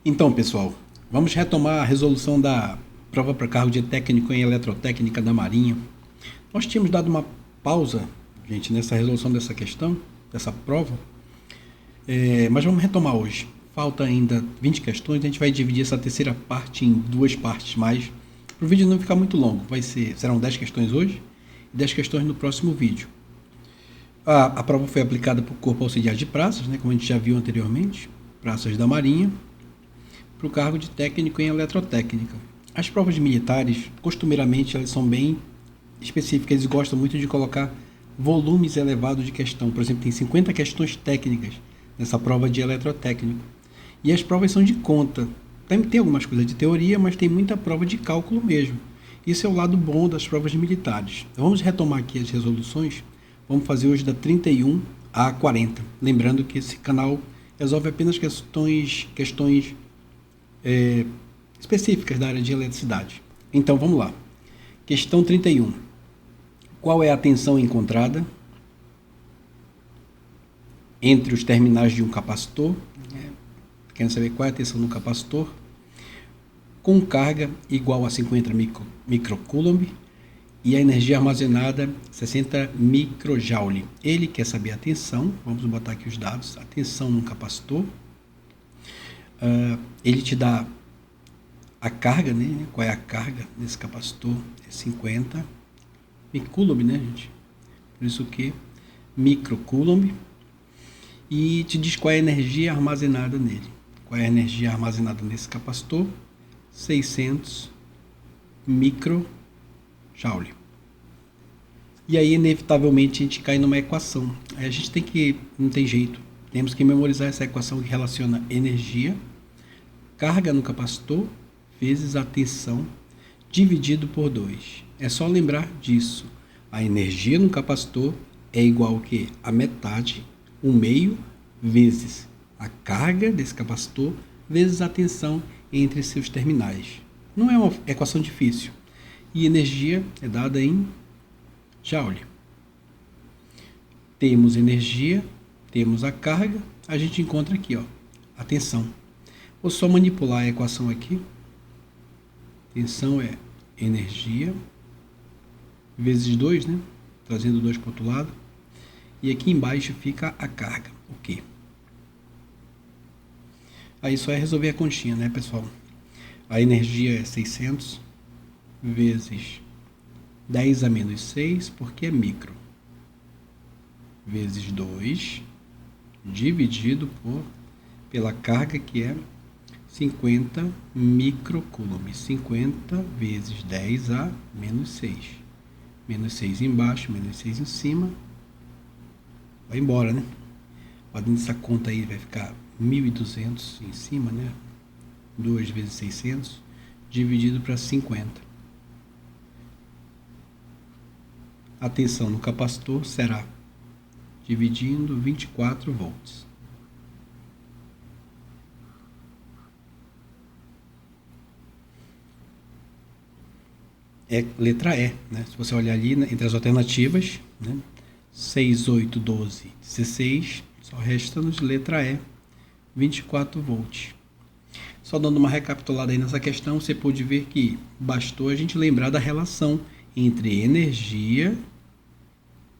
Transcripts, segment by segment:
Então, pessoal, vamos retomar a resolução da prova para cargo de técnico em eletrotécnica da Marinha. Nós tínhamos dado uma pausa, gente, nessa resolução dessa questão, dessa prova, mas vamos retomar hoje. Falta ainda 20 questões, a gente vai dividir essa terceira parte em duas partes mais, para o vídeo não ficar muito longo. Serão 10 questões hoje e 10 questões no próximo vídeo. A prova foi aplicada por Corpo Auxiliar de Praças, como a gente já viu anteriormente, Praças da Marinha, para o cargo de técnico em eletrotécnica. As provas militares, costumeiramente, elas são bem específicas e gostam muito de colocar volumes elevados de questão. Por exemplo, tem 50 questões técnicas nessa prova de eletrotécnico. E as provas são de conta. Tem algumas coisas de teoria, mas tem muita prova de cálculo mesmo. Isso é o lado bom das provas militares. Então, vamos retomar aqui as resoluções. Vamos fazer hoje da 31 a 40. Lembrando que esse canal resolve apenas questões específicas da área de eletricidade. Então, vamos lá. Questão 31. Qual é a tensão encontrada entre os terminais de um capacitor? Querem saber qual é a tensão no capacitor? Com carga igual a 50 microcoulomb e a energia armazenada 60 microjoule. Ele quer saber a tensão. Vamos botar aqui os dados. A tensão no capacitor. Ele te dá a carga, qual é a carga desse capacitor? É 50 microcoulomb, gente? Por isso que microcoulomb. E te diz qual é a energia armazenada nele. Qual é a energia armazenada nesse capacitor? 600 microjoule. E aí, inevitavelmente, a gente cai numa equação. Aí a gente não tem jeito. Temos que memorizar essa equação que relaciona energia, carga no capacitor, vezes a tensão, dividido por 2. É só lembrar disso. A energia no capacitor é igual ao quê? A metade, o meio, vezes a carga desse capacitor, vezes a tensão entre seus terminais. Não é uma equação difícil. E energia é dada em joule. Temos energia, temos a carga, a gente encontra aqui, a tensão. Vou só manipular a equação aqui. Tensão é energia vezes 2, trazendo 2 para o outro lado. E aqui embaixo fica a carga, o quê? Aí só é resolver a continha, pessoal? A energia é 600 vezes 10 a menos 6, porque é micro, vezes 2, dividido pela carga, que é 50 microcoulomb. 50 vezes 10 a menos 6. Menos 6 embaixo, menos 6 em cima. Vai embora, Fazendo essa conta aí, vai ficar 1.200 em cima, 2 vezes 600, dividido para 50. A tensão no capacitor será dividindo 24 volts. É letra E, Se você olhar ali entre as alternativas, 6, 8, 12, 16, só resta-nos letra E, 24 volts. Só dando uma recapitulada aí nessa questão, você pode ver que bastou a gente lembrar da relação entre energia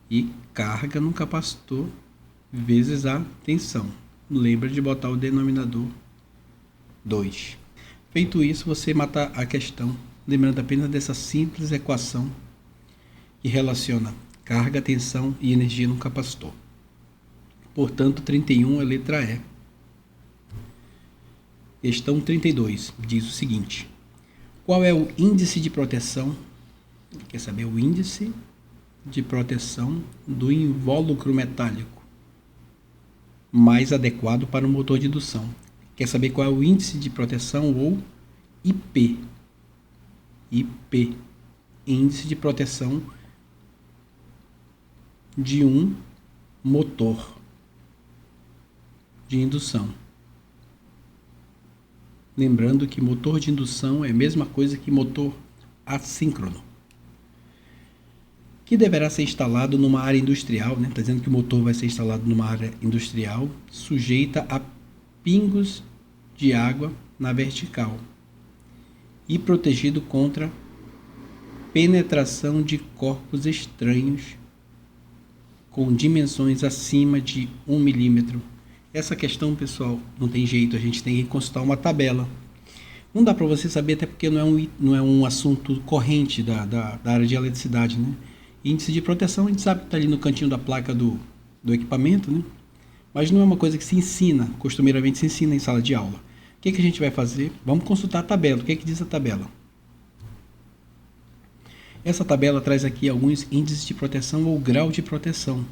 e carga no capacitor vezes a tensão. Lembra de botar o denominador 2. Feito isso, você mata a questão, lembrando apenas dessa simples equação que relaciona carga, tensão e energia no capacitor. Portanto, 31 é letra E. Questão 32 diz o seguinte: qual é o índice de proteção? Quer saber o índice de proteção do invólucro metálico mais adequado para o motor de indução? Quer saber qual é o índice de proteção, ou IP? IP, índice de proteção de um motor de indução. Lembrando que motor de indução é a mesma coisa que motor assíncrono, que deverá ser instalado numa área industrial, está dizendo que o motor vai ser instalado numa área industrial, sujeita a pingos de água na vertical e protegido contra penetração de corpos estranhos com dimensões acima de 1 milímetro. Essa questão, pessoal, não tem jeito, a gente tem que consultar uma tabela. Não dá para você saber, até porque não é um assunto corrente da área de eletricidade, né? Índice de proteção, a gente sabe que está ali no cantinho da placa do equipamento, né? Mas não é uma coisa que se ensina, costumeiramente se ensina em sala de aula. O que a gente vai fazer? Vamos consultar a tabela. O que diz a tabela? Essa tabela traz aqui alguns índices de proteção ou grau de proteção.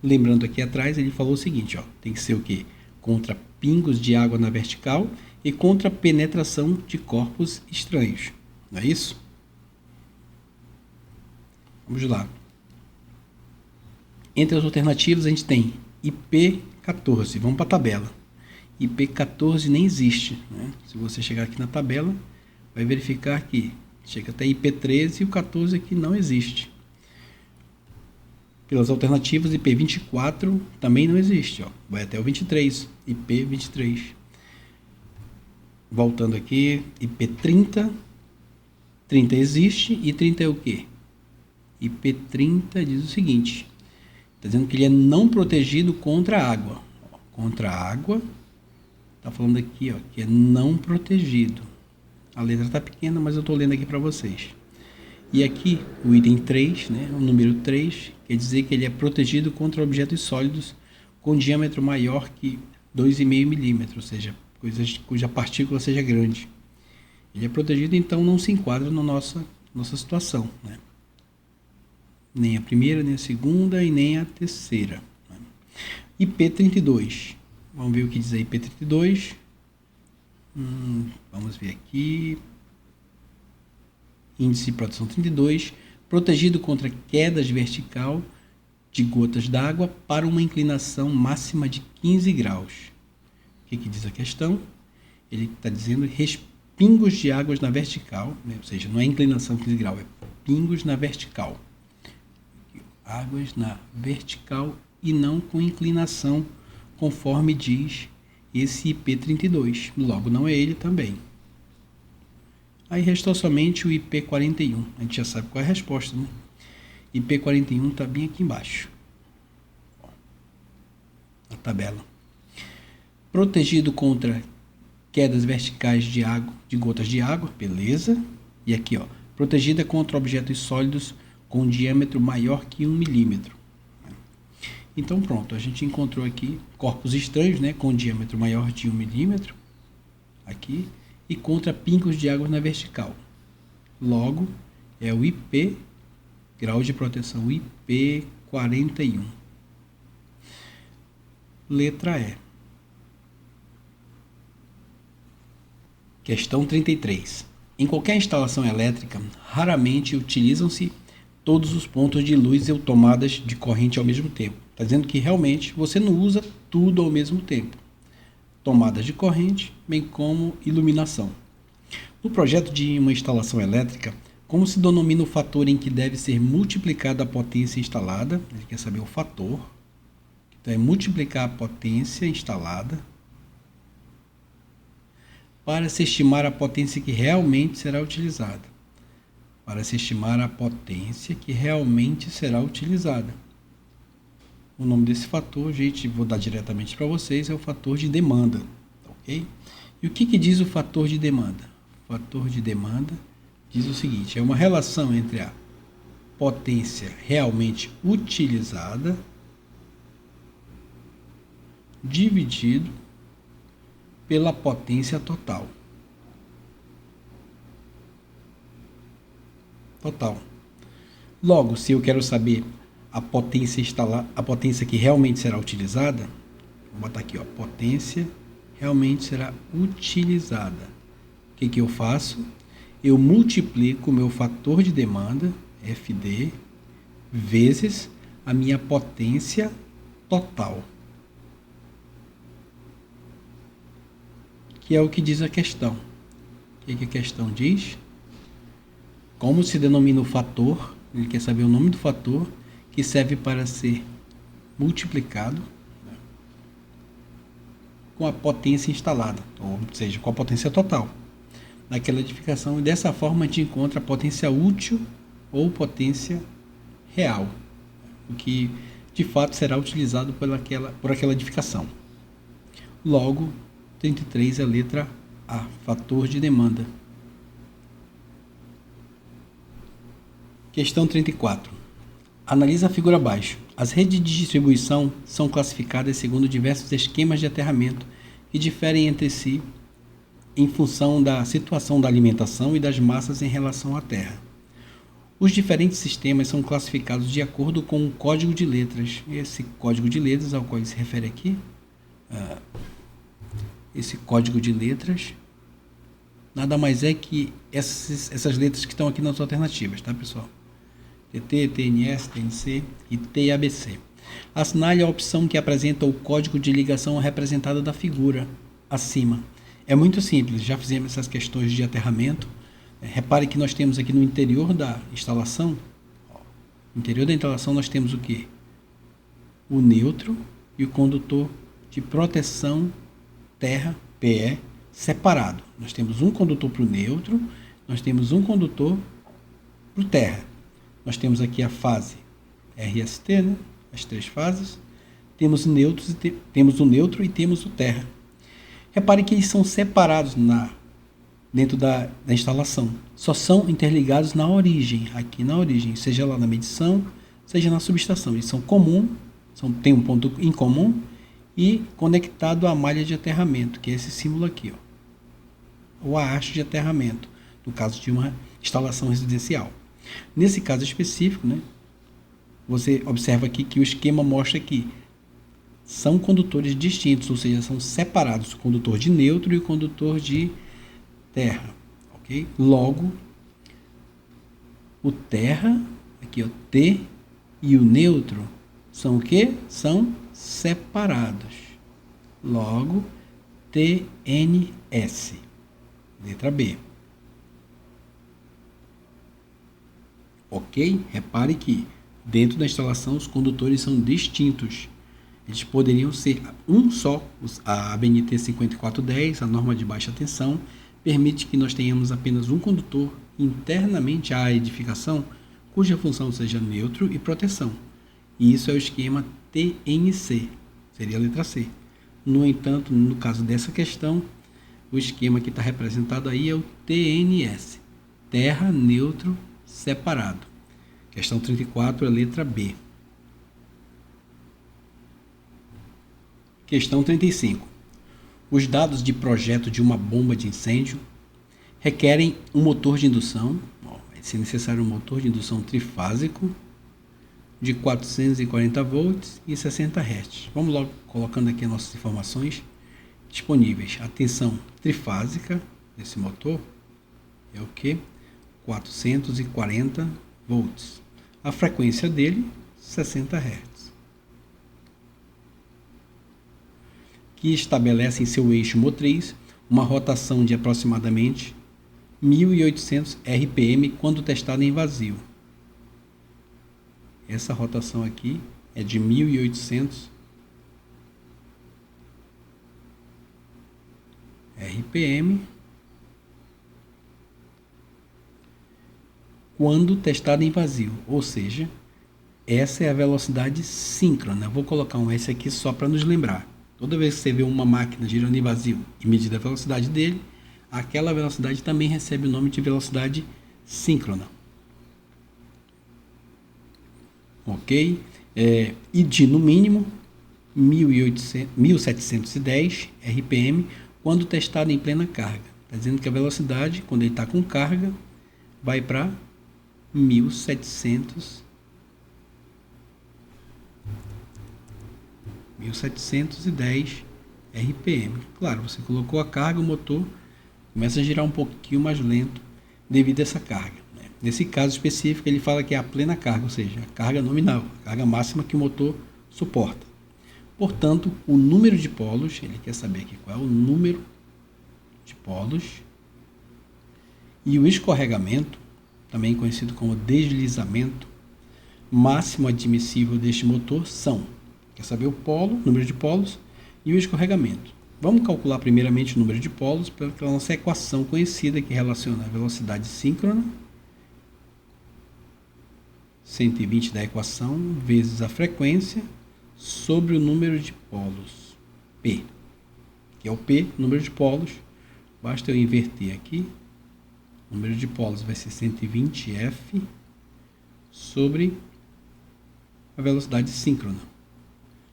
Lembrando aqui atrás, ele falou o seguinte, ó, tem que ser o quê? Contra pingos de água na vertical e contra penetração de corpos estranhos. Não é isso? Vamos lá. Entre as alternativas, a gente tem IP14. Vamos para a tabela. IP14 nem existe, né? Se você chegar aqui na tabela, vai verificar que chega até IP13 e o 14 aqui não existe. Pelas alternativas, IP24 também não existe. Ó. Vai até o 23, IP23. Voltando aqui, IP30. 30 existe e 30 é o quê? IP30 diz o seguinte. Está dizendo que ele é não protegido contra a água. Contra a água. Está falando aqui, ó, que é não protegido. A letra está pequena, mas eu estou lendo aqui para vocês. E aqui, o item 3, né, o número 3, quer dizer que ele é protegido contra objetos sólidos com diâmetro maior que 2,5 milímetros, ou seja, coisas cuja partícula seja grande. Ele é protegido, então não se enquadra na nossa situação, né? Nem a primeira, nem a segunda e nem a terceira. Né? IP32. Vamos ver o que diz a IP32. Vamos ver aqui. Índice de proteção 32. Protegido contra quedas vertical de gotas d'água para uma inclinação máxima de 15 graus. O que diz a questão? Ele está dizendo pingos de águas na vertical, né? Ou seja, não é inclinação 15 graus, é pingos na vertical. Águas na vertical e não com inclinação, conforme diz esse IP32. Logo, não é ele também. Aí restou somente o IP41. A gente já sabe qual é a resposta, né? IP41 está bem aqui embaixo. A tabela. Protegido contra quedas verticais de água, de gotas de água, beleza. E aqui, ó, protegida contra objetos sólidos com diâmetro maior que 1 milímetro. Então pronto, a gente encontrou aqui corpos estranhos, né, com diâmetro maior de 1 milímetro, aqui, e contra pingos de água na vertical. Logo, é o IP, grau de proteção IP41. Letra E. Questão 33. Em qualquer instalação elétrica, raramente utilizam-se todos os pontos de luz ou tomadas de corrente ao mesmo tempo. Está dizendo que realmente você não usa tudo ao mesmo tempo. Tomadas de corrente, bem como iluminação. No projeto de uma instalação elétrica, como se denomina o fator em que deve ser multiplicada a potência instalada? Ele quer saber o fator. Então, é multiplicar a potência instalada para se estimar a potência que realmente será utilizada. Para se estimar a potência que realmente será utilizada. O nome desse fator, gente, vou dar diretamente para vocês, é o fator de demanda, ok? E o que diz o fator de demanda? O fator de demanda diz o seguinte, é uma relação entre a potência realmente utilizada dividido pela potência total. Logo, se eu quero saber a potência a potência que realmente será utilizada, vou botar aqui, ó, potência realmente será utilizada. O que eu faço? Eu multiplico o meu fator de demanda, FD, vezes a minha potência total. Que é o que diz a questão. O que a questão diz? Como se denomina o fator? Ele quer saber o nome do fator que serve para ser multiplicado com a potência instalada, ou seja, com a potência total naquela edificação, e dessa forma a gente encontra a potência útil ou potência real, o que de fato será utilizado por aquela edificação. Logo, 33 é a letra A, fator de demanda. Questão 34. Analisa a figura abaixo. As redes de distribuição são classificadas segundo diversos esquemas de aterramento que diferem entre si em função da situação da alimentação e das massas em relação à terra. Os diferentes sistemas são classificados de acordo com um código de letras. Esse código de letras ao qual ele se refere aqui, esse código de letras, nada mais é que essas letras que estão aqui nas alternativas, tá, pessoal? TT, TNS, TNC e TABC. Assinale a opção que apresenta o código de ligação representada da figura acima. É muito simples, já fizemos essas questões de aterramento. Repare que nós temos aqui no interior da instalação, no interior da instalação nós temos o quê? O neutro e o condutor de proteção terra, PE, separado. Nós temos um condutor para o neutro, nós temos um condutor para o terra. Nós temos aqui a fase RST, né? As três fases. Temos neutros temos o neutro e temos o terra. Repare que eles são separados dentro da instalação. Só são interligados na origem, aqui na origem, seja lá na medição, seja na subestação. Eles são comuns, têm um ponto em comum e conectado à malha de aterramento, que é esse símbolo aqui, ó, ou a haste de aterramento, no caso de uma instalação residencial. Nesse caso específico, né, você observa aqui que o esquema mostra que são condutores distintos, ou seja, são separados, o condutor de neutro e o condutor de terra, ok? Logo, o terra, aqui ó, T e o neutro são o quê? São separados. Logo, TNS, letra B. Ok? Repare que dentro da instalação os condutores são distintos. Eles poderiam ser um só. A ABNT 5410, a norma de baixa tensão, permite que nós tenhamos apenas um condutor internamente à edificação, cuja função seja neutro e proteção. E isso é o esquema TNC, seria a letra C. No entanto, no caso dessa questão, o esquema que está representado aí é o TNS, terra, neutro, separado. Questão 34, a letra B. Questão 35. Os dados de projeto de uma bomba de incêndio requerem um motor de indução, vai ser necessário um motor de indução trifásico de 440 volts e 60 Hz. Vamos logo colocando aqui as nossas informações disponíveis. A tensão trifásica desse motor é o que? 440 volts. A frequência dele, 60 Hz. Que estabelece em seu eixo motriz uma rotação de aproximadamente 1.800 RPM quando testada em vazio. Essa rotação aqui é de 1.800 RPM quando testada em vazio, ou seja, essa é a velocidade síncrona. Vou colocar um S aqui só para nos lembrar. Toda vez que você vê uma máquina girando em vazio e medir a velocidade dele, aquela velocidade também recebe o nome de velocidade síncrona. Ok? E de no mínimo 1.710 RPM quando testado em plena carga. Está dizendo que a velocidade, quando ele está com carga, vai para 1.710 RPM. Claro, você colocou a carga, o motor começa a girar um pouquinho mais lento devido a essa carga, né? Nesse caso específico, ele fala que é a plena carga, ou seja, a carga nominal, a carga máxima que o motor suporta. Portanto, o número de polos, ele quer saber aqui qual é o número de polos, e o escorregamento, também conhecido como deslizamento, máximo admissível deste motor são, quer saber o polo, número de polos, e o escorregamento. Vamos calcular primeiramente o número de polos pela nossa equação conhecida que relaciona a velocidade síncrona, 120 da equação, vezes a frequência, sobre o número de polos, P, que é o P, número de polos. Basta eu inverter aqui, o número de polos vai ser 120F sobre a velocidade síncrona.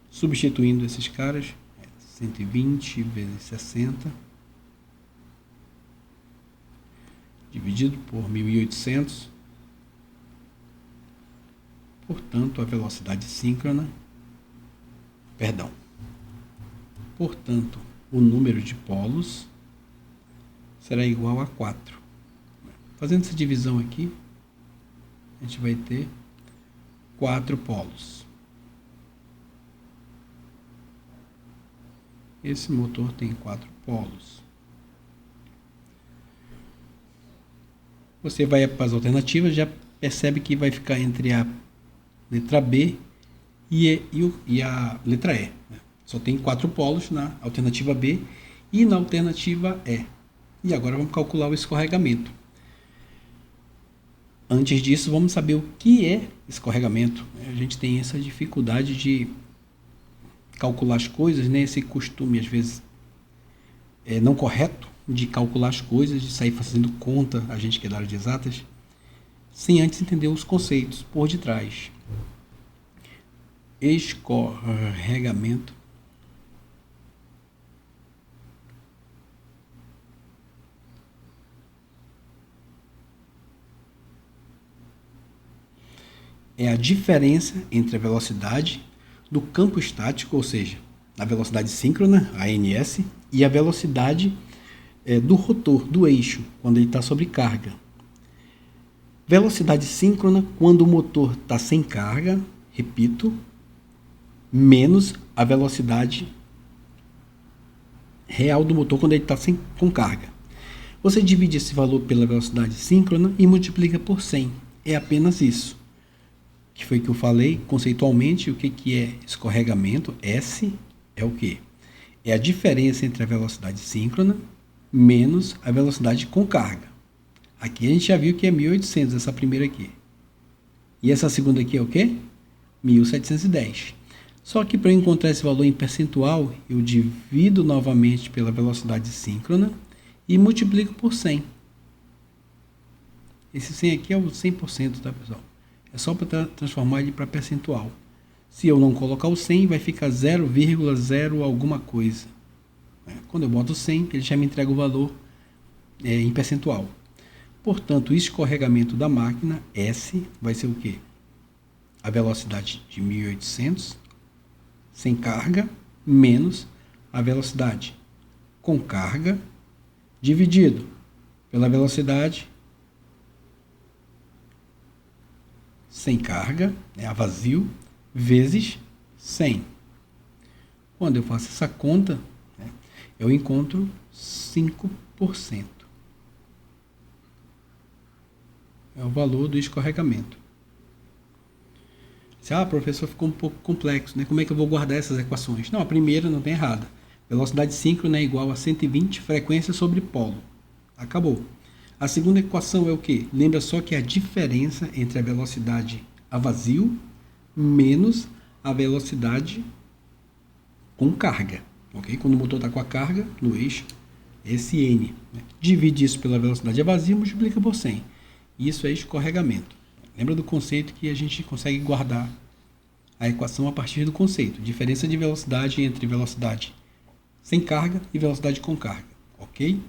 Substituindo esses caras, 120 vezes 60, dividido por 1800. Portanto, a velocidade síncrona, portanto, o número de polos será igual a 4. Fazendo essa divisão aqui, a gente vai ter 4 polos. Esse motor tem 4 polos. Você vai para as alternativas, já percebe que vai ficar entre a letra B e a letra E. Só tem 4 polos na alternativa B e na alternativa E. E agora vamos calcular o escorregamento. Antes disso, vamos saber o que é escorregamento. A gente tem essa dificuldade de calcular as coisas, né? Esse costume, às vezes, não correto de calcular as coisas, de sair fazendo conta, a gente que é da área de exatas, sem antes entender os conceitos por detrás. Escorregamento é a diferença entre a velocidade do campo estático, ou seja, a velocidade síncrona, a ANS, e a velocidade do rotor, do eixo, quando ele está sob carga. Velocidade síncrona quando o motor está sem carga, repito, menos a velocidade real do motor quando ele está com carga. Você divide esse valor pela velocidade síncrona e multiplica por 100. É apenas isso. Que foi que eu falei conceitualmente. O que é escorregamento? S é o quê? É a diferença entre a velocidade síncrona menos a velocidade com carga. Aqui a gente já viu que é 1800, essa primeira aqui. E essa segunda aqui é o quê? 1710. Só que para eu encontrar esse valor em percentual, eu divido novamente pela velocidade síncrona e multiplico por 100. Esse 100 aqui é o 100%, tá, pessoal? É só para transformar ele para percentual. Se eu não colocar o 100, vai ficar 0,0 alguma coisa. Quando eu boto 100, ele já me entrega o valor em percentual. Portanto, o escorregamento da máquina, S, vai ser o quê? A velocidade de 1800 sem carga menos a velocidade com carga dividido pela velocidade sem carga, a vazio, vezes 100. Quando eu faço essa conta, eu encontro 5%. É o valor do escorregamento. Professor, ficou um pouco complexo, né? Como é que eu vou guardar essas equações? Não, a primeira não tem errada. Velocidade síncrona é igual a 120 frequência sobre polo. Acabou. A segunda equação é o quê? Lembra só que é a diferença entre a velocidade a vazio menos a velocidade com carga. Okay? Quando o motor está com a carga no eixo, esse N. Divide isso pela velocidade a vazio e multiplica por 100. Isso é escorregamento. Lembra do conceito que a gente consegue guardar a equação a partir do conceito. Diferença de velocidade entre velocidade sem carga e velocidade com carga. Ok?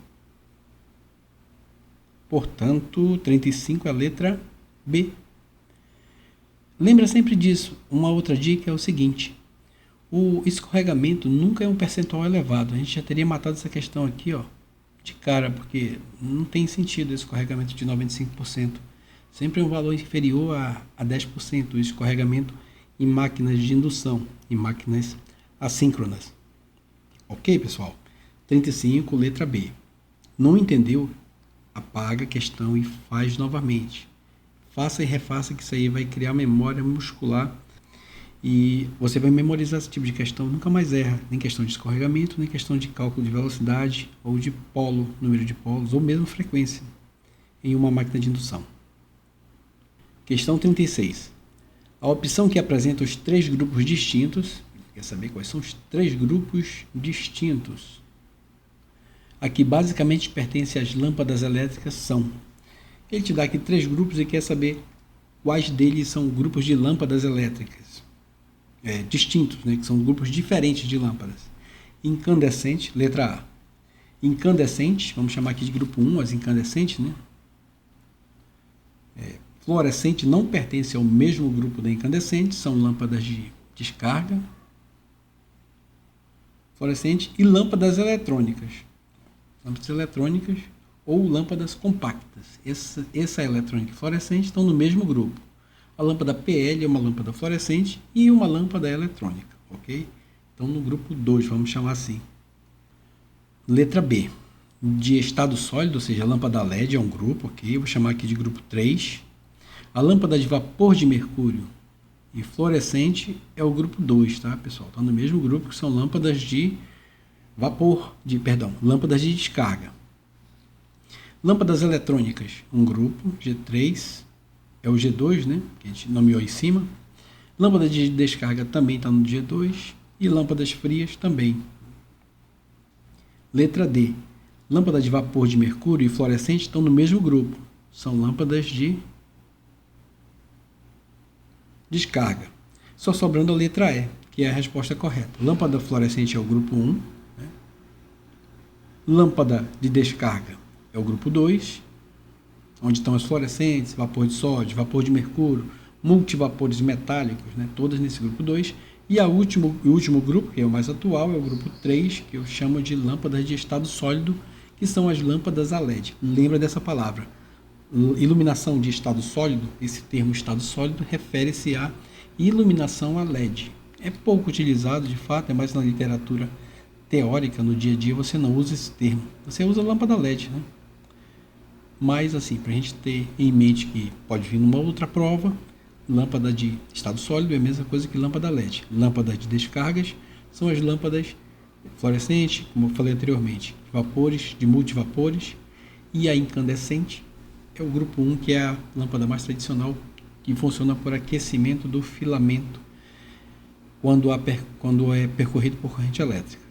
Portanto, 35 é a letra B. Lembra sempre disso. Uma outra dica é o seguinte. O escorregamento nunca é um percentual elevado. A gente já teria matado essa questão aqui, de cara, porque não tem sentido esse escorregamento de 95%. Sempre é um valor inferior a 10%, o escorregamento em máquinas de indução, em máquinas assíncronas. Ok, pessoal? 35, letra B. Não entendeu? Apaga a questão e faz novamente. Faça e refaça, que isso aí vai criar memória muscular E você vai memorizar esse tipo de questão, nunca mais erra, nem questão de escorregamento, nem questão de cálculo de velocidade, ou de polo, número de polos, ou mesmo frequência, em uma máquina de indução. Questão 36. A opção que apresenta os 3 grupos distintos, quer saber quais são os 3 grupos distintos? Aqui basicamente pertence às lâmpadas elétricas são. Ele te dá aqui 3 grupos e quer saber quais deles são grupos de lâmpadas elétricas. Distintos, né, que são grupos diferentes de lâmpadas. Incandescente, letra A. Incandescente, vamos chamar aqui de grupo 1, as incandescentes, né? Fluorescente não pertence ao mesmo grupo da incandescente, são lâmpadas de descarga. Fluorescente e lâmpadas eletrônicas. Lâmpadas eletrônicas ou lâmpadas compactas. Essa eletrônica e fluorescente estão no mesmo grupo. A lâmpada PL é uma lâmpada fluorescente e uma lâmpada eletrônica, ok? Então, no grupo 2, vamos chamar assim. Letra B. De estado sólido, ou seja, a lâmpada LED é um grupo, ok? Vou chamar aqui de grupo 3. A lâmpada de vapor de mercúrio e fluorescente é o grupo 2, tá, pessoal? Está no mesmo grupo, que são lâmpadas de lâmpadas de descarga. Lâmpadas eletrônicas, um grupo, G3, é o G2, né, que a gente nomeou em cima. Lâmpada de descarga também está no G2 e lâmpadas frias também. Letra D. Lâmpada de vapor de mercúrio e fluorescente estão no mesmo grupo. São lâmpadas de descarga. Só sobrando a letra E, que é a resposta correta. Lâmpada fluorescente é o grupo 1. Né? Lâmpada de descarga é o grupo 2, onde estão as fluorescentes, vapor de sódio, vapor de mercúrio, multivapores metálicos, né? Todas nesse grupo 2. E o último grupo, que é o mais atual, é o grupo 3, que eu chamo de lâmpadas de estado sólido, que são as lâmpadas a LED. Lembra dessa palavra. Iluminação de estado sólido, esse termo estado sólido refere-se à iluminação a LED. É pouco utilizado, de fato, é mais na literatura teórica, no dia a dia você não usa esse termo. Você usa lâmpada LED, né? Mas, assim, para a gente ter em mente que pode vir numa outra prova, lâmpada de estado sólido é a mesma coisa que lâmpada LED. Lâmpadas de descargas são as lâmpadas fluorescentes, como eu falei anteriormente, vapores, de multivapores, e a incandescente é o grupo 1, que é a lâmpada mais tradicional, que funciona por aquecimento do filamento quando é percorrido por corrente elétrica.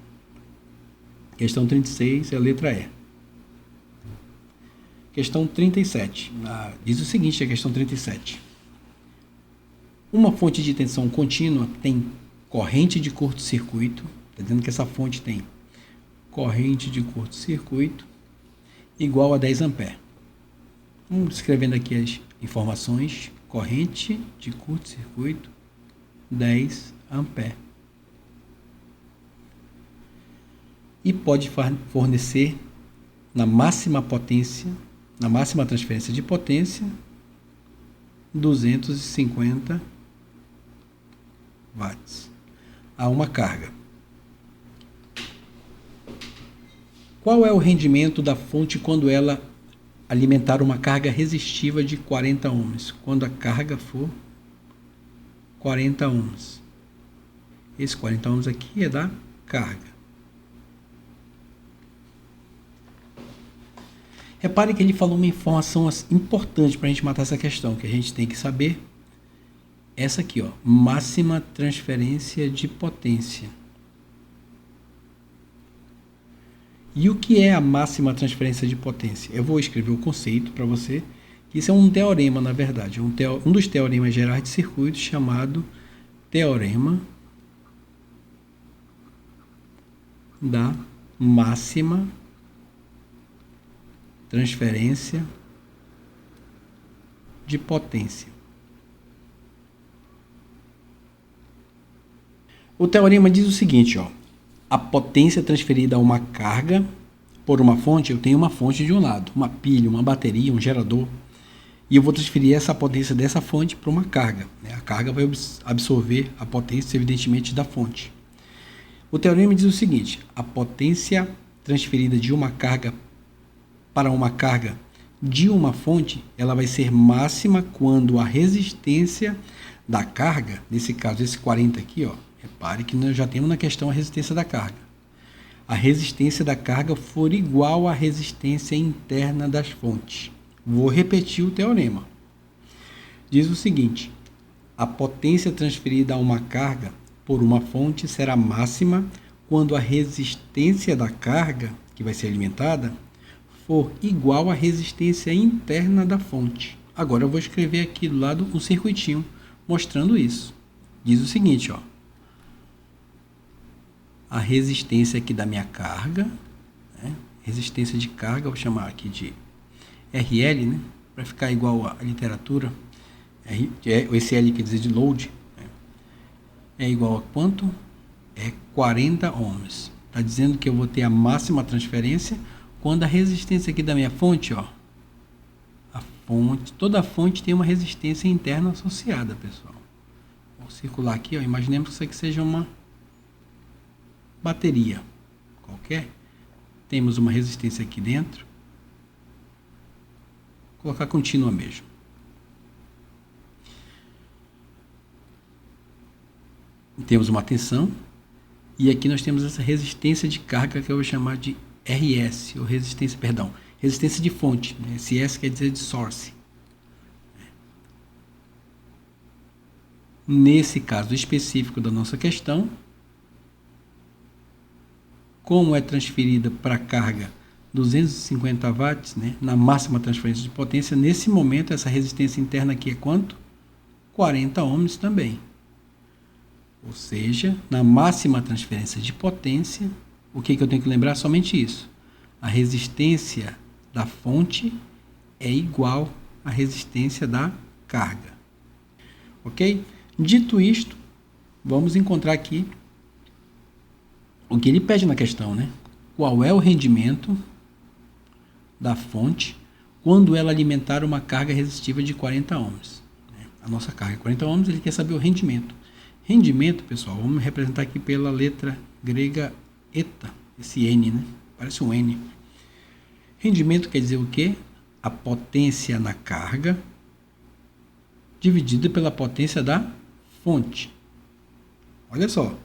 Questão 36 é a letra E. Questão 37. Diz o seguinte, a questão 37. Uma fonte de tensão contínua tem corrente de curto-circuito. Está dizendo que essa fonte tem corrente de curto-circuito igual a 10 amperes. Vamos escrevendo aqui as informações. Corrente de curto-circuito, 10 amperes. E pode fornecer na máxima potência, na máxima transferência de potência, 250 watts a uma carga. Qual é o rendimento da fonte quando ela alimentar uma carga resistiva de 40 ohms? Quando a carga for 40 ohms. Esse 40 ohms aqui é da carga. Repare que ele falou uma informação importante para a gente matar essa questão, que a gente tem que saber. Essa aqui, ó, máxima transferência de potência. E o que é a máxima transferência de potência? Eu vou escrever o conceito para você, que isso é um teorema, na verdade. Um dos teoremas gerais de circuitos, chamado teorema da máxima transferência de potência. O teorema diz o seguinte, ó, a potência transferida a uma carga por uma fonte, eu tenho uma fonte de um lado, uma pilha, uma bateria, um gerador, e eu vou transferir essa potência dessa fonte para uma carga, né? A carga vai absorver a potência, evidentemente, da fonte. O teorema diz o seguinte, a potência transferida de uma carga para uma carga de uma fonte, ela vai ser máxima quando a resistência da carga, nesse caso esse 40 aqui, ó, repare que nós já temos na questão a resistência da carga. A resistência da carga for igual à resistência interna das fontes. Vou repetir o teorema. Diz o seguinte: a potência transferida a uma carga por uma fonte será máxima quando a resistência da carga, que vai ser alimentada, for igual à resistência interna da fonte. Agora eu vou escrever aqui do lado um circuitinho mostrando isso. Diz o seguinte, ó. A resistência aqui da minha carga, né? Resistência de carga, vou chamar aqui de RL, né? Para ficar igual à literatura. Esse L quer dizer de load. Né? É igual a quanto? É 40 ohms. Está dizendo que eu vou ter a máxima transferência quando a resistência aqui da minha fonte, ó, toda a fonte tem uma resistência interna associada, pessoal. Vou circular aqui, ó, imaginemos que isso aqui seja uma bateria qualquer. Temos uma resistência aqui dentro. Vou colocar contínua mesmo. Temos uma tensão. E aqui nós temos essa resistência de carga que eu vou chamar de RS, ou resistência de fonte. Né? Esse S quer dizer de source. Nesse caso específico da nossa questão, como é transferida para a carga 250 watts, né? Na máxima transferência de potência, nesse momento essa resistência interna aqui é quanto? 40 ohms também. Ou seja, na máxima transferência de potência, o que eu tenho que lembrar? Somente isso. A resistência da fonte é igual à resistência da carga. Ok? Dito isto, vamos encontrar aqui o que ele pede na questão, né? Qual é o rendimento da fonte quando ela alimentar uma carga resistiva de 40 ohms? A nossa carga é 40 ohms, ele quer saber o rendimento. Rendimento, pessoal, vamos representar aqui pela letra grega eta, esse N, né? Parece um N. Rendimento quer dizer o quê? A potência na carga dividida pela potência da fonte. Olha só,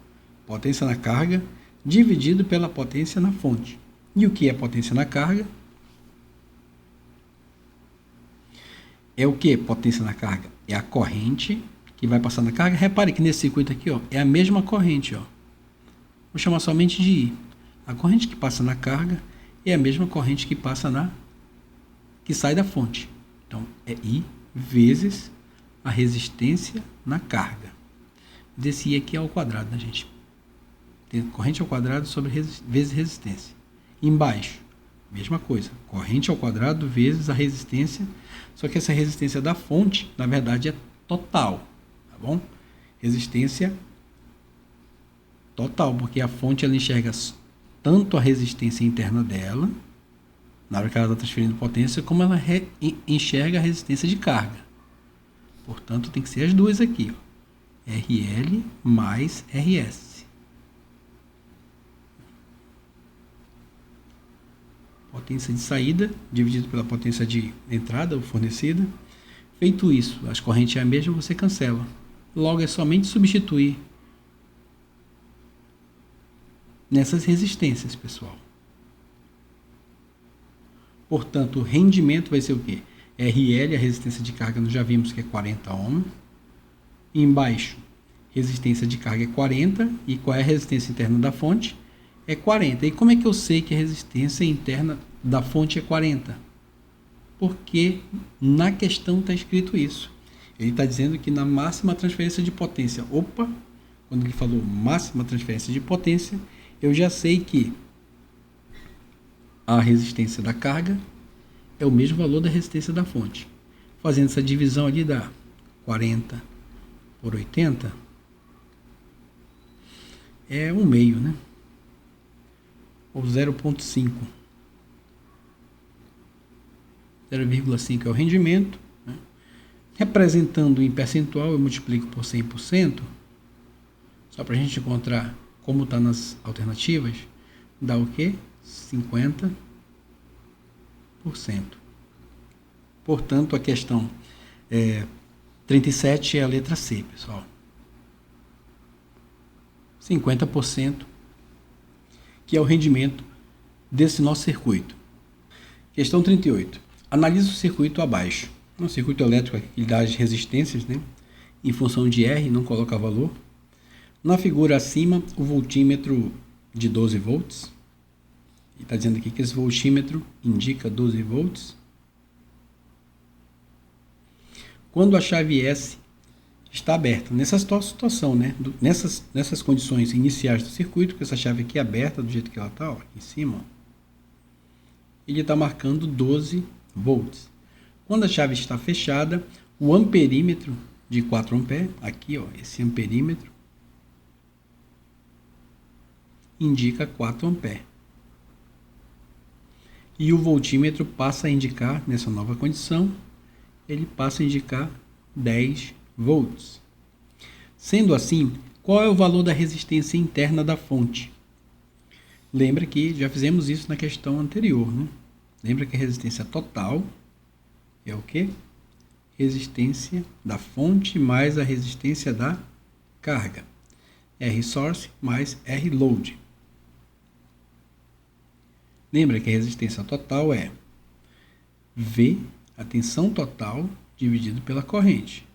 potência na carga dividido pela potência na fonte. E o que é potência na carga? É o que? Potência na carga? É a corrente que vai passar na carga. Repare que nesse circuito aqui, ó, é a mesma corrente, ó. Vou chamar somente de I. A corrente que passa na carga é a mesma corrente que passa que sai da fonte. Então, é I vezes a resistência na carga. Desse I aqui ao quadrado, né, gente? Tem corrente ao quadrado sobre vezes resistência. Embaixo, mesma coisa. Corrente ao quadrado vezes a resistência. Só que essa resistência da fonte, na verdade, é total. Tá bom? Resistência total, porque a fonte ela enxerga tanto a resistência interna dela, na hora que ela está transferindo potência, como ela enxerga a resistência de carga. Portanto, tem que ser as duas aqui, ó. RL mais RS. Potência de saída dividido pela potência de entrada ou fornecida. Feito isso, as correntes é a mesma, você cancela. Logo, é somente substituir nessas resistências, pessoal. Portanto, o rendimento vai ser o quê? RL, a resistência de carga, nós já vimos que é 40 ohms. Embaixo, resistência de carga é 40. E qual é a resistência interna da fonte? É 40. E como é que eu sei que a resistência interna da fonte é 40? Porque na questão está escrito isso. Ele está dizendo que na máxima transferência de potência, quando ele falou máxima transferência de potência, eu já sei que a resistência da carga é o mesmo valor da resistência da fonte. Fazendo essa divisão ali dá 40 por 80, é 1/2, né? Ou 0,5. 0,5 é o rendimento. Né? Representando em percentual, eu multiplico por 100%, só para a gente encontrar como está nas alternativas, dá o quê? 50%. Portanto, a questão 37 é a letra C, pessoal. 50%, que é o rendimento desse nosso circuito. Questão 38. Analise o circuito abaixo. No circuito elétrico, ele dá as resistências, né? Em função de R, não coloca valor. Na figura acima, o voltímetro de 12 volts. Está dizendo aqui que esse voltímetro indica 12 volts. Quando a chave S está aberta, nessa situação, né? Nessas condições iniciais do circuito, com essa chave aqui aberta, do jeito que ela está, aqui em cima, ó, ele está marcando 12 volts. Quando a chave está fechada, o amperímetro de 4 amperes, aqui, ó, esse amperímetro, indica 4 amperes. E o voltímetro passa a indicar, nessa nova condição, ele passa a indicar 10 volts. Sendo assim, qual é o valor da resistência interna da fonte? Lembra que já fizemos isso na questão anterior, né? Lembra que a resistência total é o quê? Resistência da fonte mais a resistência da carga. R source mais R load. Lembra que a resistência total é V, a tensão total, dividido pela corrente.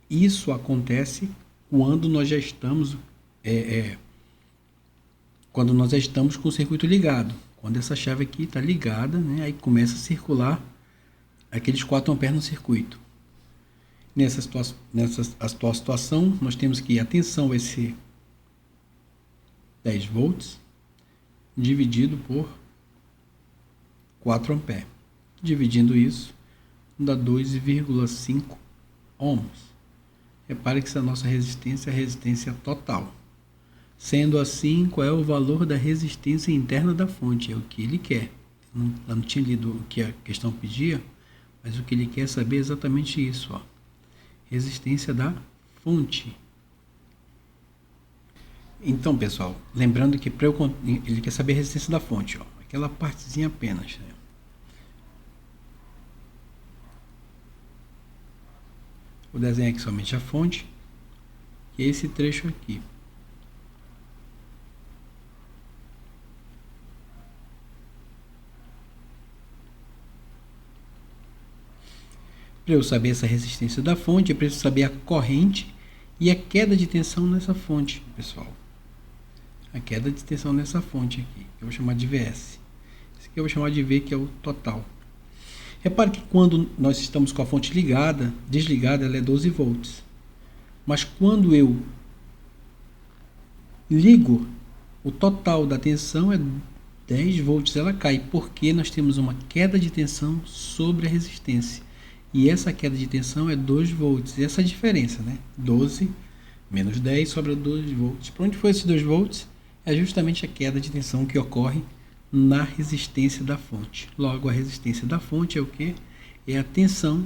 Isso acontece quando nós já estamos quando nós já estamos com o circuito ligado. Quando essa chave aqui está ligada, né, aí começa a circular aqueles 4 amperes no circuito. Nessa situação, nós temos que a tensão vai ser 10 volts dividido por 4 amperes. Dividindo isso, dá 2,5 ohms. Repare que essa nossa resistência é a resistência total. Sendo assim, qual é o valor da resistência interna da fonte? É o que ele quer. Eu não tinha lido o que a questão pedia, mas o que ele quer saber é exatamente isso, ó. Resistência da fonte. Então, pessoal, lembrando que ele quer saber a resistência da fonte, ó, aquela partezinha apenas, né? Vou desenhar aqui somente a fonte, que é esse trecho aqui. Para eu saber essa resistência da fonte, eu preciso saber a corrente e a queda de tensão nessa fonte, pessoal. A queda de tensão nessa fonte aqui, que eu vou chamar de VS. Esse aqui eu vou chamar de V, que é o total. Repare que quando nós estamos com a fonte ligada, desligada, ela é 12 volts. Mas quando eu ligo, o total da tensão é 10 volts. Ela cai, porque nós temos uma queda de tensão sobre a resistência. E essa queda de tensão é 2 volts. E essa diferença, né? 12 menos 10 sobra 2 volts. Para onde foi esses 2 volts? É justamente a queda de tensão que ocorre na resistência da fonte. Logo, a resistência da fonte é o que? É a tensão,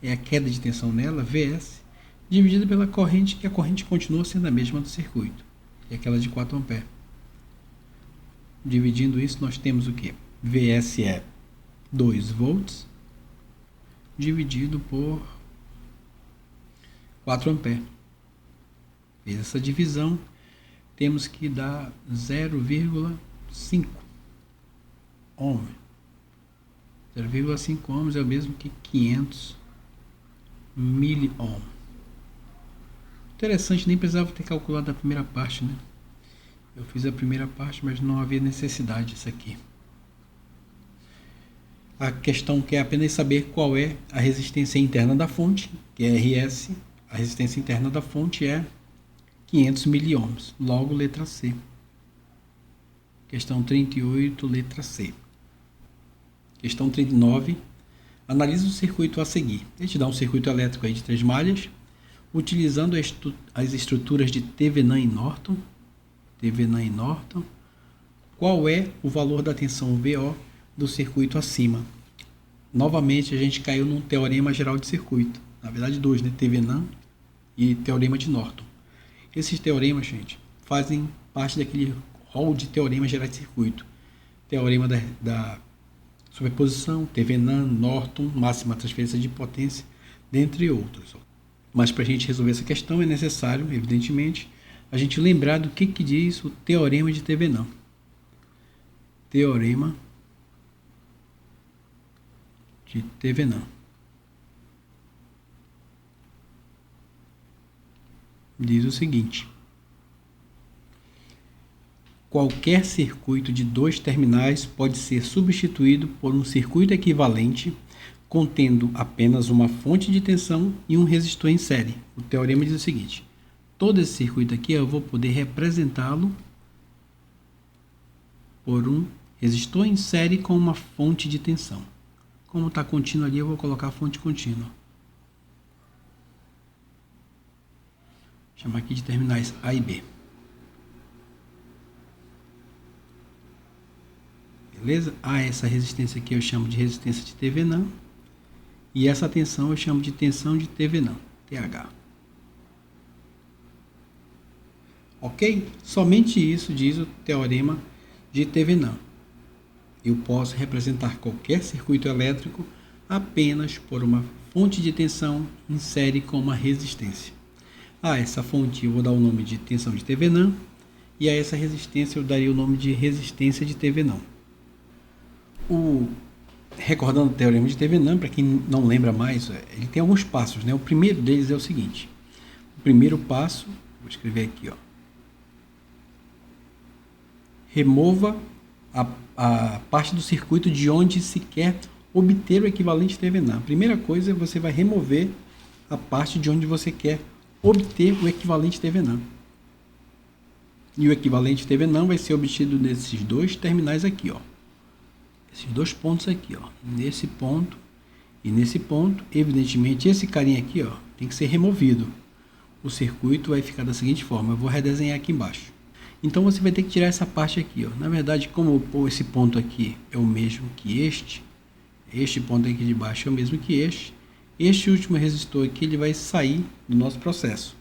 é a queda de tensão nela, Vs, dividida pela corrente, que a corrente continua sendo a mesma do circuito, que é aquela de 4 amperes. Dividindo isso, nós temos o que? Vs é 2 volts, dividido por 4 amperes. Fez essa divisão, temos que dar 0,5 ohm. 0,5 ohms é o mesmo que 500 miliohm. Interessante, nem precisava ter calculado a primeira parte, né? Eu fiz a primeira parte, mas não havia necessidade disso aqui. A questão quer apenas saber qual é a resistência interna da fonte, que é RS. A resistência interna da fonte é 500 miliohms. Logo, letra C. Questão 38, letra C. Questão 39. Analise o circuito a seguir. Ele te dá um circuito elétrico aí de 3 malhas, utilizando as estruturas de Thevenin e Norton. Thevenin e Norton. Qual é o valor da tensão VO do circuito acima? Novamente, a gente caiu num teorema geral de circuito. Na verdade, 2, né? Thevenin e teorema de Norton. Esses teoremas, gente, fazem parte daquele rol de teoremas gerais de circuito. Teorema superposição, Thevenin, Norton, máxima transferência de potência, dentre outros. Mas para a gente resolver essa questão é necessário, evidentemente, a gente lembrar do que diz o teorema de Thevenin. Teorema de Thevenin. Diz o seguinte: qualquer circuito de dois terminais pode ser substituído por um circuito equivalente contendo apenas uma fonte de tensão e um resistor em série. O teorema diz o seguinte: todo esse circuito aqui eu vou poder representá-lo por um resistor em série com uma fonte de tensão. Como está contínuo ali, eu vou colocar a fonte contínua. Vou chamar aqui de terminais A e B. Beleza? Essa resistência aqui eu chamo de resistência de Thevenin. E essa tensão eu chamo de tensão de Thevenin, TH. Ok? Somente isso diz o teorema de Thevenin. Eu posso representar qualquer circuito elétrico apenas por uma fonte de tensão em série com uma resistência. Essa fonte eu vou dar o nome de tensão de Thevenin, e a essa resistência eu daria o nome de resistência de Thevenin. Recordando o teorema de Thevenin, para quem não lembra mais, ele tem alguns passos, né? O primeiro deles é o seguinte: o primeiro passo, vou escrever aqui, ó, remova a parte do circuito de onde se quer obter o equivalente Thevenin. A primeira coisa, você vai remover a parte de onde você quer obter o equivalente Thevenin. E o equivalente Thevenin vai ser obtido nesses dois terminais aqui, ó. Esses dois pontos aqui, ó. Nesse ponto e nesse ponto. Evidentemente, esse carinha aqui, ó, tem que ser removido. O circuito vai ficar da seguinte forma. Eu vou redesenhar aqui embaixo. Então, você vai ter que tirar essa parte aqui, ó. Na verdade, como esse ponto aqui é o mesmo que este ponto aqui de baixo é o mesmo que este último resistor aqui, ele vai sair do nosso processo.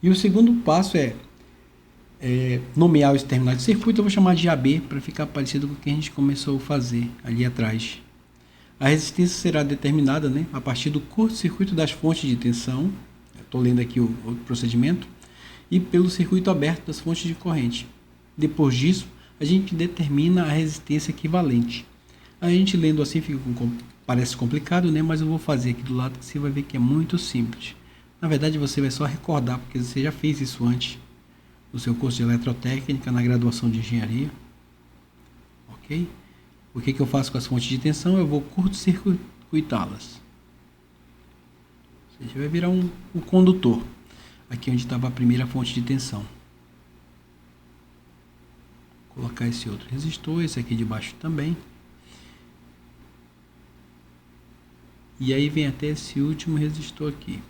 E o segundo passo é nomear os terminais de circuito. Eu vou chamar de AB para ficar parecido com o que a gente começou a fazer ali atrás. A resistência será determinada, né, a partir do curto-circuito das fontes de tensão. Estou lendo aqui o procedimento. E pelo circuito aberto das fontes de corrente. Depois disso, a gente determina a resistência equivalente. A gente lendo assim parece complicado, né? Mas eu vou fazer aqui do lado que você vai ver que é muito simples. Na verdade, você vai só recordar, porque você já fez isso antes no seu curso de eletrotécnica, na graduação de engenharia. Ok? O que eu faço com as fontes de tensão? Eu vou curto-circuitá-las. Ou seja, vai virar um condutor. Aqui onde estava a primeira fonte de tensão. Vou colocar esse outro resistor, esse aqui de baixo também. E aí vem até esse último resistor aqui.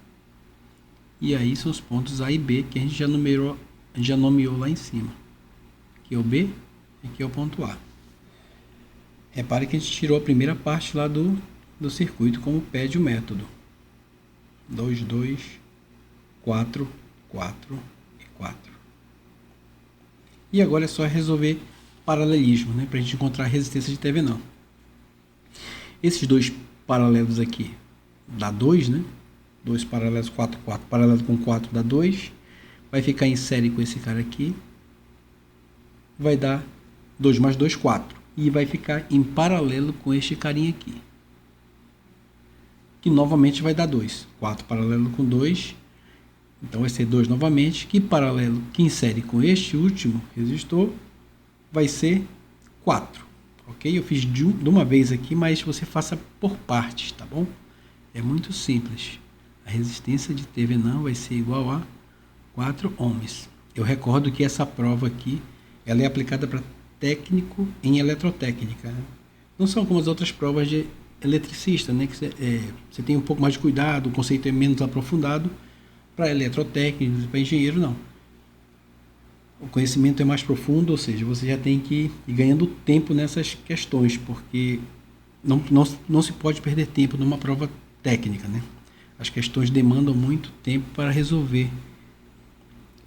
E aí são os pontos A e B que a gente já nomeou lá em cima. Aqui é o B, aqui é o ponto A. Repare que a gente tirou a primeira parte lá do circuito, como pede o método. 2, 2, 4, 4 e 4. E agora é só resolver paralelismo, né, para a gente encontrar a resistência de Thevenin. Esses dois paralelos aqui dá 2, né? 2 paralelos, 4, 4. Paralelo com 4 dá 2. Vai ficar em série com esse cara aqui. Vai dar 2 mais 2, 4. E vai ficar em paralelo com este carinha aqui. Que novamente vai dar 2. 4 paralelo com 2. Então vai ser 2 novamente, que paralelo, que em série com este último resistor, vai ser 4. Ok? Eu fiz de uma vez aqui, mas você faça por partes, tá bom? É muito simples. A resistência de Thevenin vai ser igual a 4 ohms. Eu recordo que essa prova aqui, ela é aplicada para técnico em eletrotécnica. Não são como as outras provas de eletricista, né? Que você tem um pouco mais de cuidado, o conceito é menos aprofundado. Para eletrotécnicos e para engenheiro, não. O conhecimento é mais profundo, ou seja, você já tem que ir ganhando tempo nessas questões, porque não se pode perder tempo numa prova técnica, né? As questões demandam muito tempo para resolver.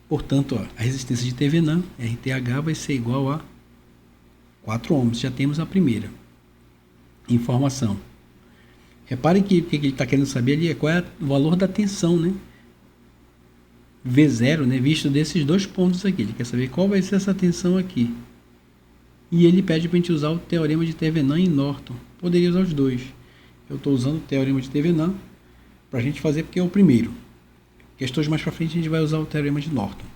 Portanto, ó, a resistência de Thevenin, RTH, vai ser igual a 4 ohms. Já temos a primeira. informação. Repare que o que ele está querendo saber ali é qual é o valor da tensão, né? V0, né? Visto desses dois pontos aqui. Ele quer saber qual vai ser essa tensão aqui. E ele pede para a gente usar o teorema de Thevenin e Norton. Poderia usar os dois. Eu estou usando o teorema de Thevenin para a gente fazer porque é o primeiro. Questões mais para frente a gente vai usar o teorema de Norton.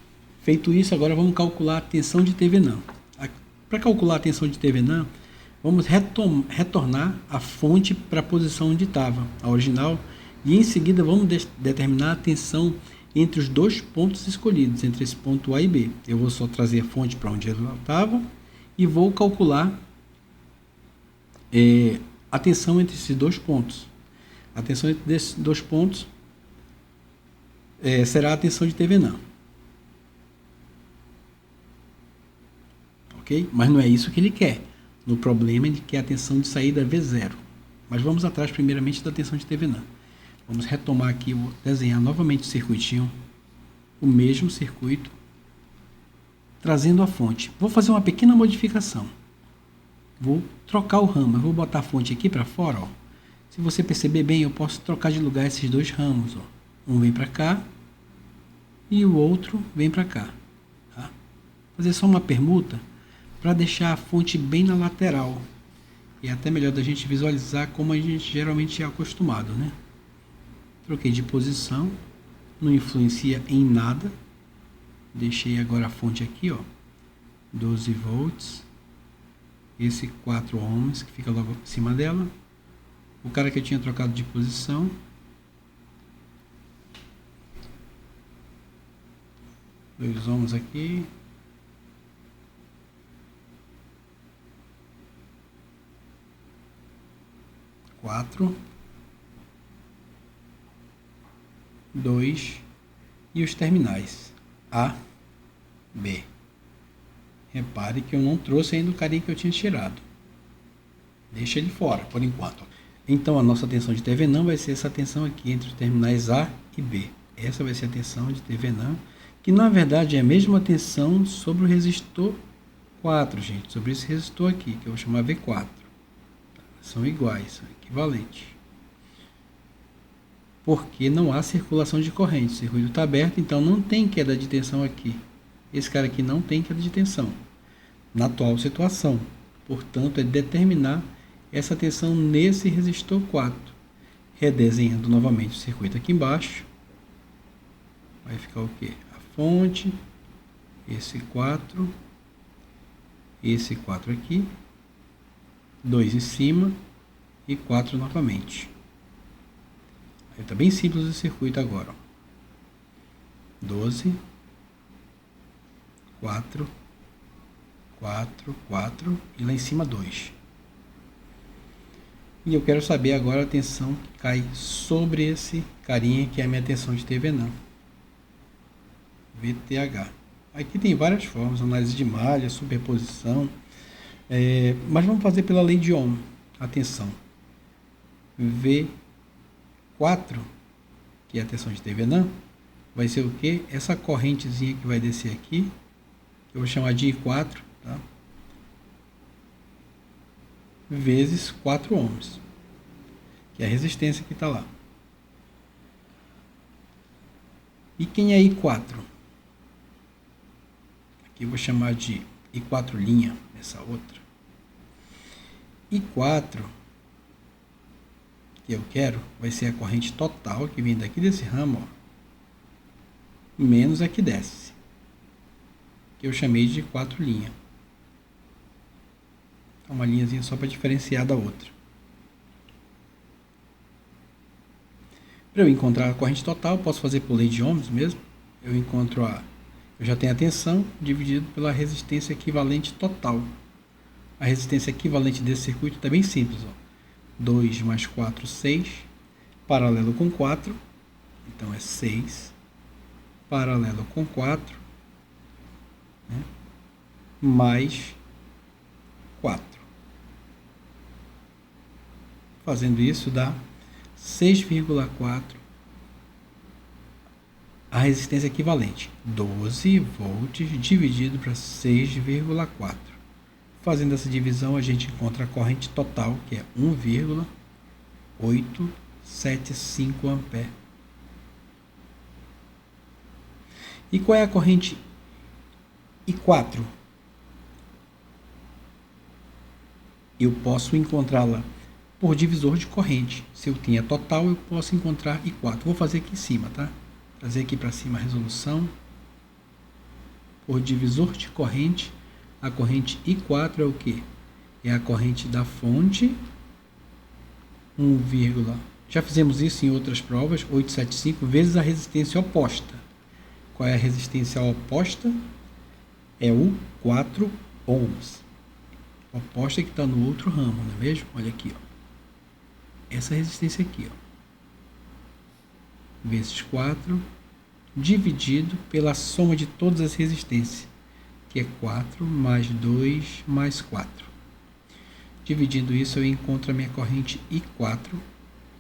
Feito isso, agora vamos calcular a tensão de Thevenin. Para calcular a tensão de Thevenin, vamos retornar a fonte para a posição onde estava, a original, e em seguida vamos determinar a tensão entre os dois pontos escolhidos, entre esse ponto A e B. Eu vou só trazer a fonte para onde ela estava e vou calcular a tensão entre esses dois pontos. A tensão entre esses dois pontos será a tensão de Thevenin. Ok? Mas não é isso que ele quer. No problema ele quer a tensão de saída V0. Mas vamos atrás primeiramente da tensão de Thevenin. Vamos retomar aqui, eu vou desenhar novamente o circuitinho, o mesmo circuito, trazendo a fonte. Vou fazer uma pequena modificação. Vou trocar o ramo, eu vou botar a fonte aqui para fora. Ó. Se você perceber bem, eu posso trocar de lugar esses dois ramos. Ó. Um vem para cá e o outro vem para cá. Tá? Fazer só uma permuta para deixar a fonte bem na lateral. E é até melhor da gente visualizar como a gente geralmente é acostumado, né? Troquei de posição, não influencia em nada. Deixei agora a fonte aqui, ó, 12 volts. Esse 4 ohms que fica logo em cima dela. O cara que eu tinha trocado de posição. Dois ohms aqui. Quatro. 2 e os terminais A, B. Repare que eu não trouxe ainda o carinha que eu tinha tirado. Deixa ele fora, por enquanto. Então, a nossa tensão de Thevenin vai ser essa tensão aqui entre os terminais A e B. Essa vai ser a tensão de Thevenin, que na verdade é a mesma tensão sobre o resistor 4, gente. Sobre esse resistor aqui, que eu vou chamar V4. São iguais, são equivalentes. Porque não há circulação de corrente. O circuito está aberto, então não tem queda de tensão aqui. Esse cara aqui não tem queda de tensão na atual situação. Portanto, é determinar essa tensão nesse resistor 4. Redesenhando novamente o circuito aqui embaixo. Vai ficar o quê? A fonte, esse 4, esse 4 aqui, 2 em cima e 4 novamente. Está bem simples o circuito agora. Ó. 12, 4, 4, 4 e lá em cima 2. E eu quero saber agora a tensão que cai sobre esse carinha que é a minha tensão de Thevenin. VTH. Aqui tem várias formas, análise de malha, superposição. Mas vamos fazer pela lei de Ohm. Atenção. V4, que é a tensão de Thevenin, vai ser o quê? Essa correntezinha que vai descer aqui, que eu vou chamar de I4, tá? Vezes 4 ohms, que é a resistência que está lá. E quem é I4? Aqui eu vou chamar de I4', essa outra. I4, que eu quero, vai ser a corrente total que vem daqui desse ramo, ó, menos a que desce, que eu chamei de 4'. Então, uma linhazinha só para diferenciar da outra. Para eu encontrar a corrente total, posso fazer por lei de ohms mesmo. Eu já tenho a tensão dividido pela resistência equivalente total. A resistência equivalente desse circuito está bem simples, ó. 2 mais 4, 6, paralelo com 4, então é 6, paralelo com 4, né? Mais 4. Fazendo isso dá 6,4, a resistência equivalente, 12 volts dividido para 6,4. Fazendo essa divisão, a gente encontra a corrente total, que é 1,875 ampere. E qual é a corrente I4? Eu posso encontrá-la por divisor de corrente. Se eu tenho a total, eu posso encontrar I4. Vou fazer aqui em cima, tá? Trazer aqui para cima a resolução. Por divisor de corrente, a corrente I4 é o quê? É a corrente da fonte, 1, já fizemos isso em outras provas, 875 vezes a resistência oposta. Qual é a resistência oposta? É o 4 ohms. Oposta que está no outro ramo, não é mesmo? Olha aqui, ó. Essa resistência aqui, ó. Vezes 4, dividido pela soma de todas as resistências, que é 4 mais 2 mais 4. Dividindo isso, eu encontro a minha corrente I4,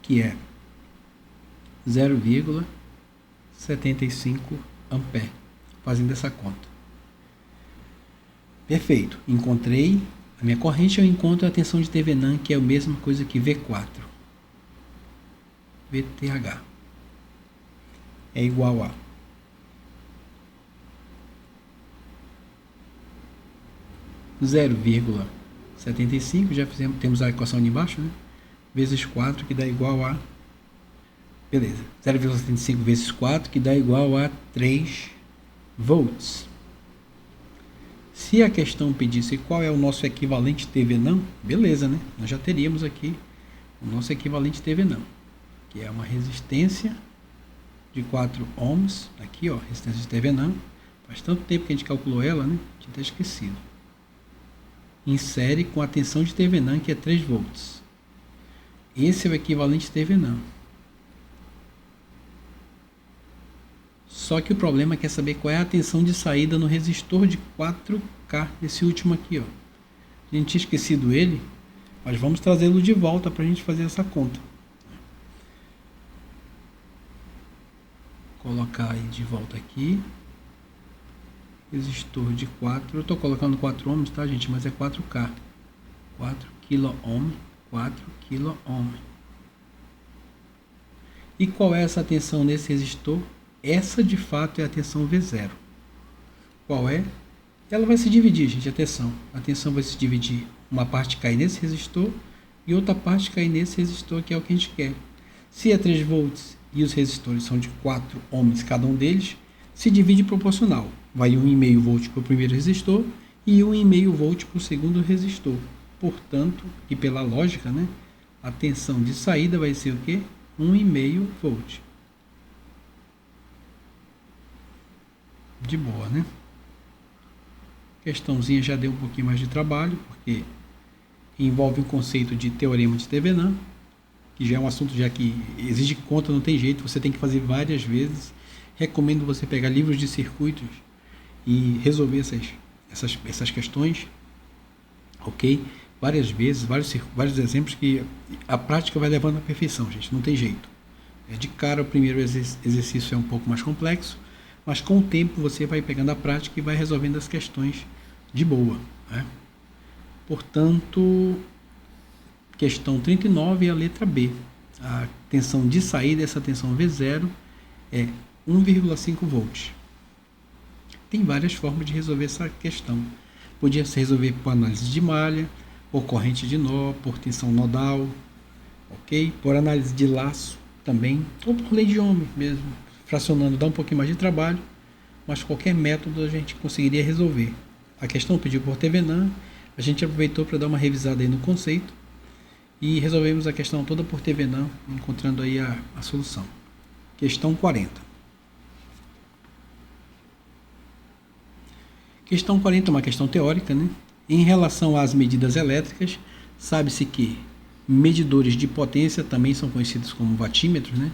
que é 0,75 ampere, fazendo essa conta. Perfeito. Encontrei a minha corrente, eu encontro a tensão de Thevenin, que é a mesma coisa que V4. VTH é igual a 0,75, já fizemos, temos a equação ali embaixo, né? Vezes 4, que dá igual a... Beleza. 0,75 vezes 4, que dá igual a 3 volts. Se a questão pedisse qual é o nosso equivalente Thevenin, beleza, né? Nós já teríamos aqui o nosso equivalente Thevenin, que é uma resistência de 4 ohms. Aqui, ó, resistência de Thevenin. Faz tanto tempo que a gente calculou ela, né? Tinha até esquecido. Insere com a tensão de Thevenin, que é 3 volts. Esse é o equivalente Thevenin. Só que o problema é saber qual é a tensão de saída no resistor de 4K, esse último aqui, ó. A gente tinha esquecido ele, mas vamos trazê-lo de volta para a gente fazer essa conta. Colocar aí de volta aqui. Resistor de 4, eu estou colocando 4 ohms, tá, gente? Mas é 4K. 4 kΩ, 4 kΩ. E qual é essa tensão nesse resistor? Essa, de fato, é a tensão V0. Qual é? Ela vai se dividir, gente, a tensão. A tensão vai se dividir. Uma parte cai nesse resistor e outra parte cai nesse resistor, que é o que a gente quer. Se é 3 volts e os resistores são de 4 ohms cada um deles, se divide proporcional. Vai 1,5 volt para o primeiro resistor e 1,5 volt para o segundo resistor. Portanto, e pela lógica, né, a tensão de saída vai ser o quê? 1,5 volt. De boa, né? Questãozinha já deu um pouquinho mais de trabalho, porque envolve o conceito de teorema de Thevenin, que já é um assunto já que exige conta, não tem jeito, você tem que fazer várias vezes. Recomendo você pegar livros de circuitos e resolver essas questões, ok? Várias vezes, vários exemplos que a prática vai levando à perfeição, gente, não tem jeito. De cara, o primeiro exercício é um pouco mais complexo, mas com o tempo você vai pegando a prática e vai resolvendo as questões de boa, né? Portanto, questão 39 é a letra B. A tensão de saída, essa tensão V0, é 1,5 volts. Tem várias formas de resolver essa questão. Podia se resolver por análise de malha, por corrente de nó, por tensão nodal, ok? Por análise de laço também, ou por lei de Ohm mesmo. Fracionando dá um pouquinho mais de trabalho, mas qualquer método a gente conseguiria resolver. A questão pediu por Thevenin, a gente aproveitou para dar uma revisada aí no conceito e resolvemos a questão toda por Thevenin, encontrando aí a solução. Questão 40. Questão 40 é uma questão teórica, né? Em relação às medidas elétricas, sabe-se que medidores de potência também são conhecidos como watímetros, né?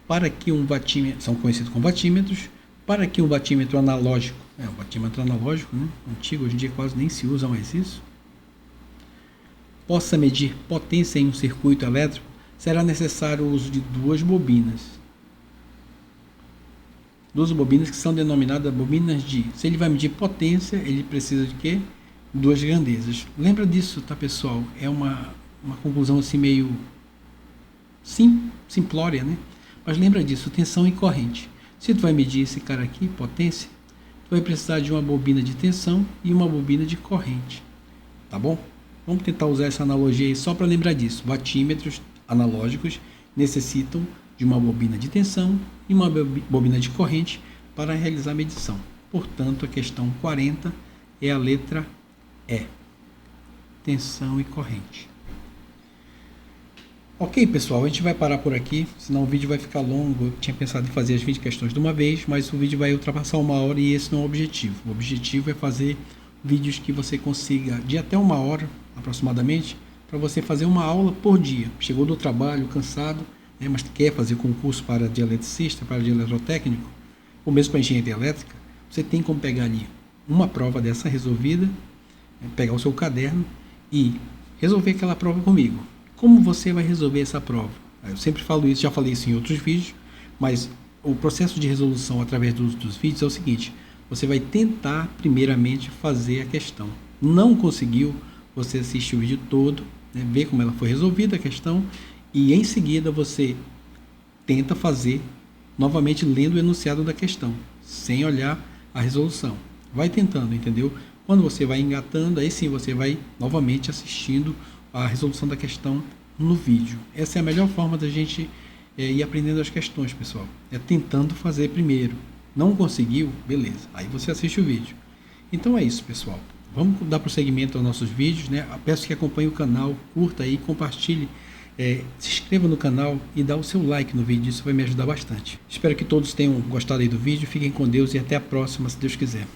Para que um watímetro, são conhecidos como watímetros, para que um watímetro analógico, o watímetro analógico, né? Antigo, hoje em dia quase nem se usa mais isso, possa medir potência em um circuito elétrico, será necessário o uso de duas bobinas. Duas bobinas que são denominadas bobinas de... Se ele vai medir potência, ele precisa de quê? duas grandezas. Lembra disso, tá, pessoal? É uma conclusão assim meio simplória, né? Mas lembra disso, tensão e corrente. Se tu vai medir esse cara aqui, potência, tu vai precisar de uma bobina de tensão e uma bobina de corrente, tá bom? Vamos tentar usar essa analogia aí só para lembrar disso. Watímetros analógicos necessitam de uma bobina de tensão e uma bobina de corrente para realizar a medição. Portanto, a questão 40 é a letra E. Tensão e corrente. Ok, pessoal, a gente vai parar por aqui, senão o vídeo vai ficar longo. Eu tinha pensado em fazer as 20 questões de uma vez, mas o vídeo vai ultrapassar 1 hora e esse não é o objetivo. O objetivo é fazer vídeos que você consiga, de até 1 hora aproximadamente, para você fazer uma aula por dia. Chegou do trabalho cansado, né, mas quer fazer concurso para de eletricista, para de eletrotécnico, ou mesmo para engenharia elétrica, você tem como pegar ali uma prova dessa resolvida, pegar o seu caderno e resolver aquela prova comigo. Como você vai resolver essa prova? Eu sempre falo isso, já falei isso em outros vídeos, mas o processo de resolução através dos vídeos é o seguinte: você vai tentar primeiramente fazer a questão. Não conseguiu, você assiste o vídeo todo, né, vê como ela foi resolvida a questão e em seguida você tenta fazer novamente lendo o enunciado da questão, sem olhar a resolução. Vai tentando, entendeu? Quando você vai engatando, aí sim você vai novamente assistindo a resolução da questão no vídeo. Essa é a melhor forma da gente ir aprendendo as questões, pessoal. É tentando fazer primeiro. Não conseguiu? Beleza. Aí você assiste o vídeo. Então é isso, pessoal. Vamos dar prosseguimento aos nossos vídeos, né? Peço que acompanhe o canal, curta aí, compartilhe, se inscreva no canal e dá o seu like no vídeo. Isso vai me ajudar bastante. Espero que todos tenham gostado aí do vídeo. Fiquem com Deus e até a próxima, se Deus quiser.